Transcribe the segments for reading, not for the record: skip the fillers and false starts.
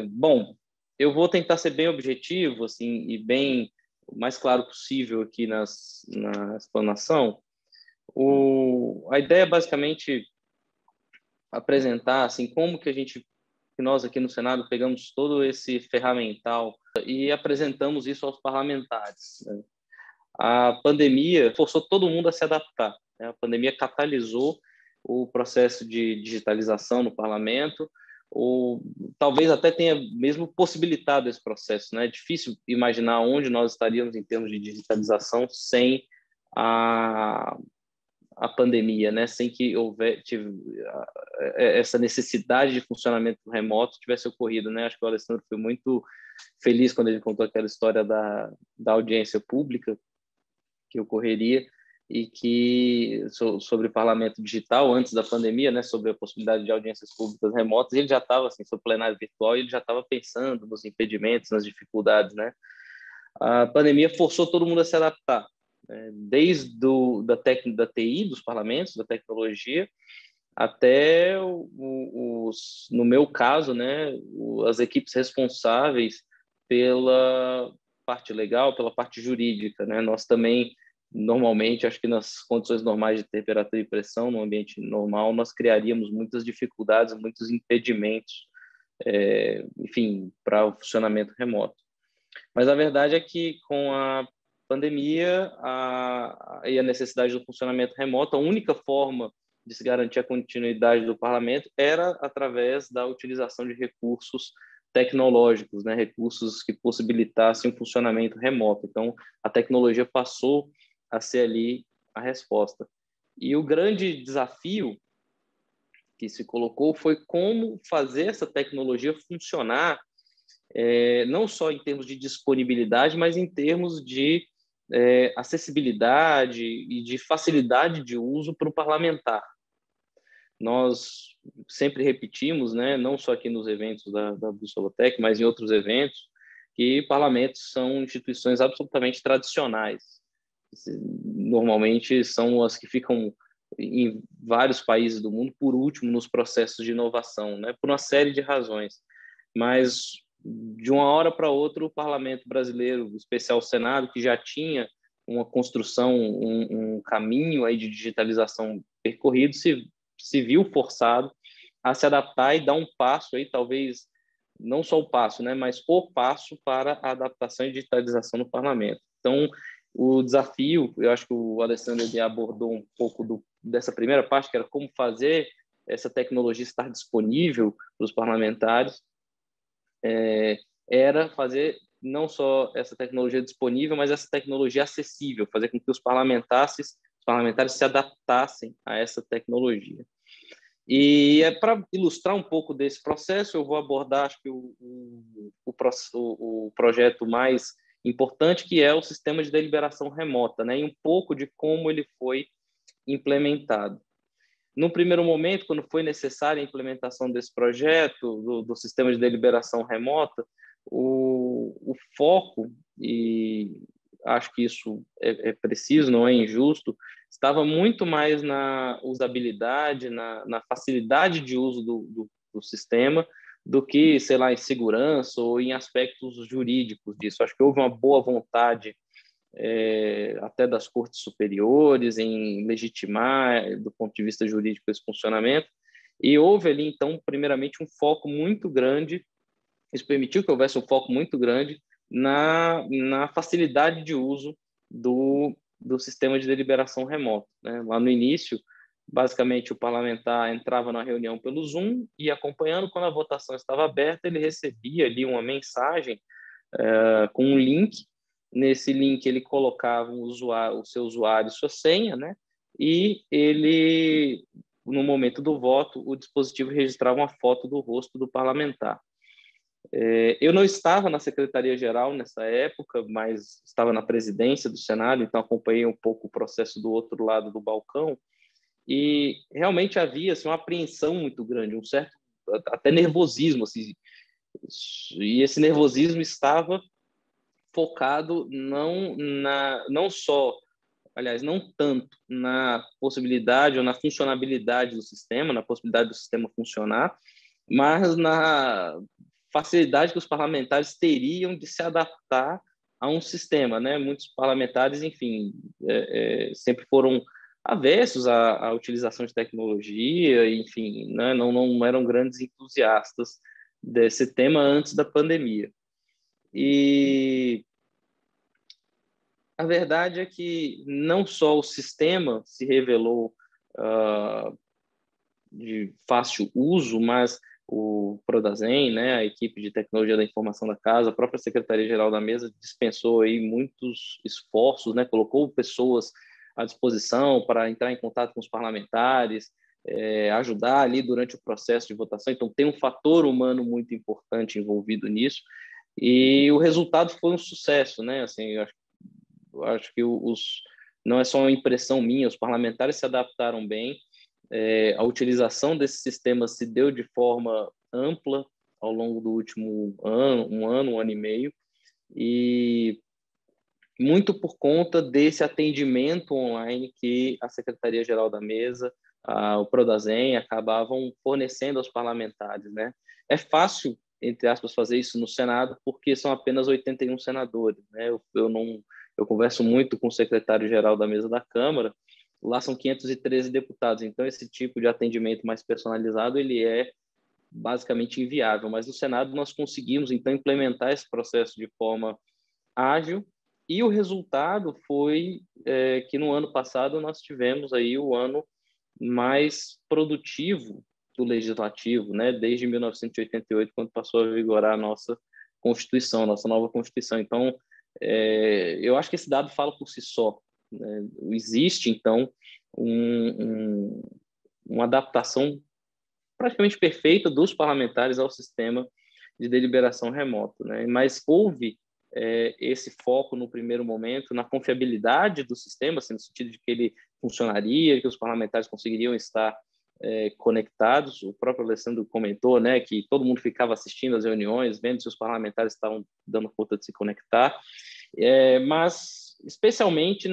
Bom, eu vou tentar ser bem objetivo, assim, e bem o mais claro possível aqui na explanação. A ideia é basicamente apresentar, assim, como que nós aqui no Senado pegamos todo esse ferramental e apresentamos isso aos parlamentares, né? A pandemia forçou todo mundo a se adaptar, né? A pandemia catalisou o processo de digitalização no parlamento, ou talvez até tenha mesmo possibilitado esse processo, né? É difícil imaginar onde nós estaríamos em termos de digitalização sem a, a pandemia, né? Sem que essa necessidade de funcionamento remoto tivesse ocorrido, né? Acho que o Alessandro foi muito feliz quando ele contou aquela história da audiência pública que ocorreria e que sobre o parlamento digital antes da pandemia, né, sobre a possibilidade de audiências públicas remotas, ele já estava assim, sobre o plenário virtual, ele já estava pensando nos impedimentos, nas dificuldades, né? A pandemia forçou todo mundo a se adaptar, né? Desde da técnica da TI, dos parlamentos, da tecnologia, até no meu caso, né, as equipes responsáveis pela parte legal, pela parte jurídica, né? Nós também, normalmente, acho que nas condições normais de temperatura e pressão, no ambiente normal, nós criaríamos muitas dificuldades, muitos impedimentos, enfim, para o funcionamento remoto. Mas a verdade é que com a pandemia e a necessidade do funcionamento remoto, a única forma de se garantir a continuidade do parlamento era através da utilização de recursos tecnológicos, né? Recursos que possibilitassem um funcionamento remoto. Então, a tecnologia passou a ser ali a resposta. E o grande desafio que se colocou foi como fazer essa tecnologia funcionar, não só em termos de disponibilidade, mas em termos de acessibilidade e de facilidade de uso para o parlamentar. Nós sempre repetimos, né, não só aqui nos eventos da Bussolotec, mas em outros eventos, que parlamentos são instituições absolutamente tradicionais. Normalmente são as que ficam em vários países do mundo por último nos processos de inovação, né, por uma série de razões. Mas de uma hora para outra o parlamento brasileiro, em especial o Senado, que já tinha uma construção, um caminho aí de digitalização percorrido, se viu forçado a se adaptar e dar um passo aí, talvez não só o passo, né, mas o passo para a adaptação e digitalização no parlamento. Então, o desafio, eu acho que o Alessandro abordou um pouco dessa primeira parte, que era como fazer essa tecnologia estar disponível para os parlamentares, era fazer não só essa tecnologia disponível, mas essa tecnologia acessível, fazer com que os parlamentares se adaptassem a essa tecnologia. E para ilustrar um pouco desse processo, eu vou abordar, acho que o projeto mais importante, que é o sistema de deliberação remota, né? E um pouco de como ele foi implementado. No primeiro momento, quando foi necessária a implementação desse projeto, do sistema de deliberação remota, o foco, e acho que isso é preciso, não é injusto, estava muito mais na usabilidade, na facilidade de uso do sistema, do que, sei lá, em segurança ou em aspectos jurídicos disso. Acho que houve uma boa vontade até das cortes superiores em legitimar, do ponto de vista jurídico, esse funcionamento. E houve ali, então, primeiramente, um foco muito grande, isso permitiu que houvesse um foco muito grande na facilidade de uso do sistema de deliberação remoto, né? Lá no início, basicamente, o parlamentar entrava na reunião pelo Zoom e, acompanhando, quando a votação estava aberta, ele recebia ali uma mensagem com um link. Nesse link ele colocava o seu usuário, sua senha, né? E ele, no momento do voto, o dispositivo registrava uma foto do rosto do parlamentar. Eu não estava na Secretaria-Geral nessa época, mas estava na presidência do Senado, então acompanhei um pouco o processo do outro lado do balcão, e realmente havia assim, uma apreensão muito grande, um certo até nervosismo, assim, e esse nervosismo estava focado não só, aliás, não tanto na possibilidade ou na funcionabilidade do sistema, na possibilidade do sistema funcionar, mas na facilidade que os parlamentares teriam de se adaptar a um sistema, né? Muitos parlamentares, enfim, sempre foram avessos à utilização de tecnologia, enfim, né? Não eram grandes entusiastas desse tema antes da pandemia. E a verdade é que não só o sistema se revelou de fácil uso, mas o Prodazem, né, a equipe de tecnologia da informação da casa, a própria Secretaria-Geral da Mesa dispensou aí muitos esforços, né, colocou pessoas à disposição para entrar em contato com os parlamentares, ajudar ali durante o processo de votação. Então, tem um fator humano muito importante envolvido nisso, e o resultado foi um sucesso, né? Assim, eu acho que não é só uma impressão minha, os parlamentares se adaptaram bem, a utilização desse sistema se deu de forma ampla ao longo do último ano, um ano e meio, e muito por conta desse atendimento online que a Secretaria-Geral da Mesa, o Prodazem, acabavam fornecendo aos parlamentares, né? É fácil, entre aspas, fazer isso no Senado, porque são apenas 81 senadores, né? Eu converso muito com o secretário-geral da Mesa da Câmara, lá são 513 deputados, então esse tipo de atendimento mais personalizado, ele é basicamente inviável, mas no Senado nós conseguimos, então, implementar esse processo de forma ágil, e o resultado foi que no ano passado nós tivemos aí o ano mais produtivo do Legislativo, né, desde 1988, quando passou a vigorar a nossa Constituição, nossa nova Constituição. Então, eu acho que esse dado fala por si só, né? Existe, então, uma adaptação praticamente perfeita dos parlamentares ao sistema de deliberação remoto, né? Mas houve esse foco no primeiro momento na confiabilidade do sistema, assim, no sentido de que ele funcionaria, que os parlamentares conseguiriam estar conectados. O próprio Alessandro comentou, né, que todo mundo ficava assistindo às reuniões, vendo se os parlamentares estavam dando conta de se conectar, mas especialmente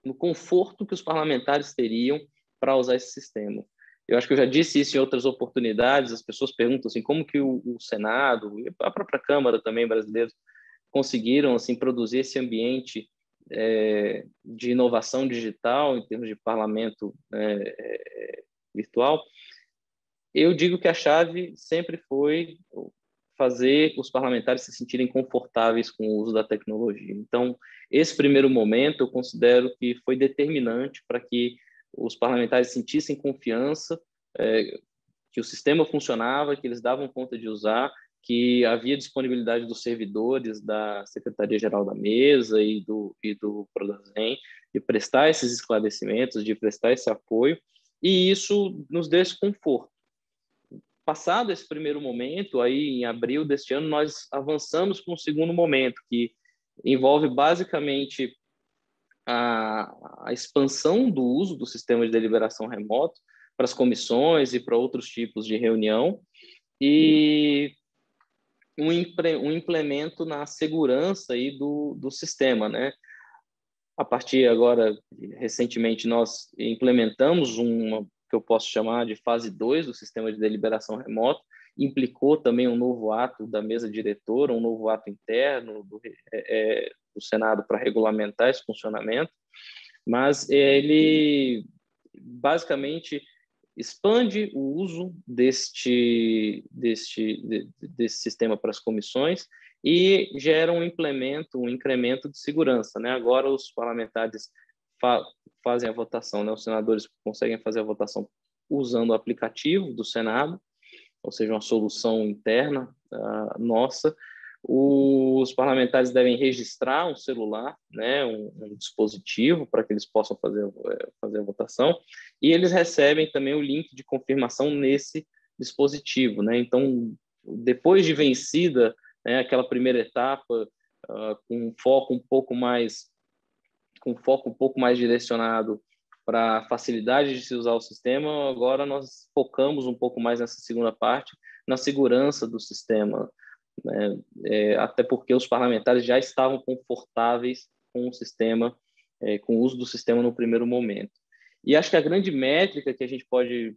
no conforto que os parlamentares teriam para usar esse sistema. Eu acho que eu já disse isso em outras oportunidades, as pessoas perguntam assim, como que o Senado e a própria Câmara também brasileira conseguiram assim produzir esse ambiente de inovação digital em termos de parlamento virtual. Eu digo que a chave sempre foi fazer os parlamentares se sentirem confortáveis com o uso da tecnologia. Então, esse primeiro momento eu considero que foi determinante para que os parlamentares sentissem confiança, que o sistema funcionava, que eles davam conta de usar, que havia disponibilidade dos servidores da Secretaria-Geral da Mesa e do Prodazem de prestar esses esclarecimentos, de prestar esse apoio, e isso nos deu esse conforto. Passado esse primeiro momento, aí em abril deste ano, nós avançamos para um segundo momento, que envolve basicamente a expansão do uso do sistema de deliberação remoto para as comissões e para outros tipos de reunião, e um implemento na segurança aí do sistema, né? A partir agora, recentemente, nós implementamos uma que eu posso chamar de fase 2 do sistema de deliberação remoto, implicou também um novo ato da mesa diretora, um novo ato interno do Senado para regulamentar esse funcionamento, mas ele basicamente expande o uso desse sistema para as comissões e gera um incremento de segurança, né? Agora os parlamentares fazem a votação, né? Os senadores conseguem fazer a votação usando o aplicativo do Senado, ou seja, uma solução interna nossa. Os parlamentares devem registrar um celular, né, um dispositivo para que eles possam fazer a votação, e eles recebem também o link de confirmação nesse dispositivo, né? Então, depois de vencida, né, aquela primeira etapa, com um foco um pouco mais direcionado para a facilidade de se usar o sistema, agora nós focamos um pouco mais nessa segunda parte, na segurança do sistema, né? Até porque os parlamentares já estavam confortáveis com o sistema, com o uso do sistema no primeiro momento. E acho que a grande métrica que a gente pode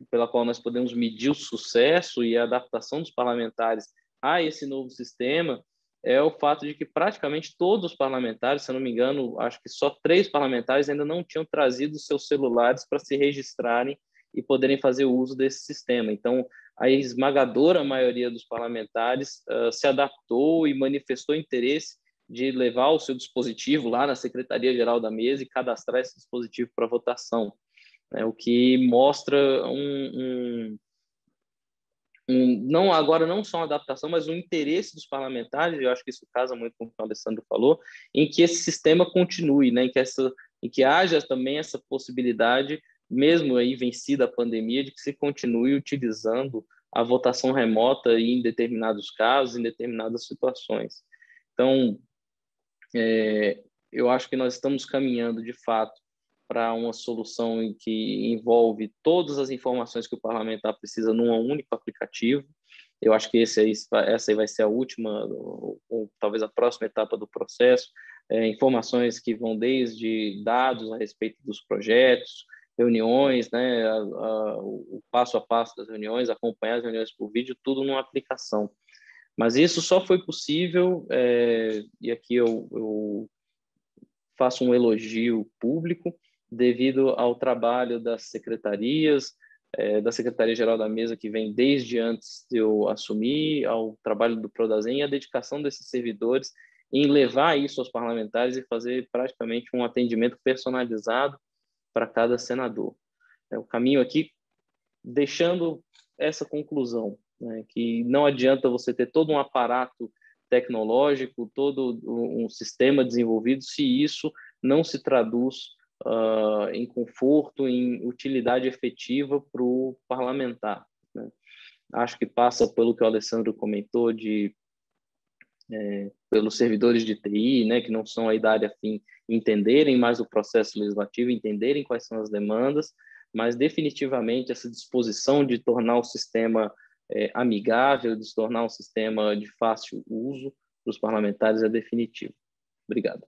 pela qual nós podemos medir o sucesso e a adaptação dos parlamentares a esse novo sistema é o fato de que praticamente todos os parlamentares, se eu não me engano, acho que só 3 parlamentares ainda não tinham trazido seus celulares para se registrarem e poderem fazer uso desse sistema. Então, a esmagadora maioria dos parlamentares se adaptou e manifestou interesse de levar o seu dispositivo lá na Secretaria-Geral da Mesa e cadastrar esse dispositivo para votação, né? O que mostra não só uma adaptação, mas um interesse dos parlamentares, eu acho que isso casa muito com o que o Alessandro falou, em que esse sistema continue, né? Em que haja também essa possibilidade, mesmo aí vencida a pandemia, de que se continue utilizando a votação remota em determinados casos, em determinadas situações. Então, eu acho que nós estamos caminhando, de fato, para uma solução em que envolve todas as informações que o parlamentar precisa num único aplicativo. Eu acho que essa aí vai ser a última, ou talvez a próxima etapa do processo. Informações que vão desde dados a respeito dos projetos, reuniões, né, o passo a passo das reuniões, acompanhar as reuniões por vídeo, tudo numa aplicação. Mas isso só foi possível, e aqui eu faço um elogio público, devido ao trabalho das secretarias, da Secretaria-Geral da Mesa, que vem desde antes de eu assumir, ao trabalho do Prodasem e a dedicação desses servidores em levar isso aos parlamentares e fazer praticamente um atendimento personalizado para cada senador. O caminho aqui, deixando essa conclusão, né, que não adianta você ter todo um aparato tecnológico, todo um sistema desenvolvido, se isso não se traduz em conforto, em utilidade efetiva para o parlamentar, né? Acho que passa pelo que o Alessandro comentou, pelos servidores de TI, né, que não são aí da área fim, entenderem mais o processo legislativo, entenderem quais são as demandas, mas definitivamente essa disposição de tornar o sistema amigável, de se tornar um sistema de fácil uso para os parlamentares é definitivo. Obrigado.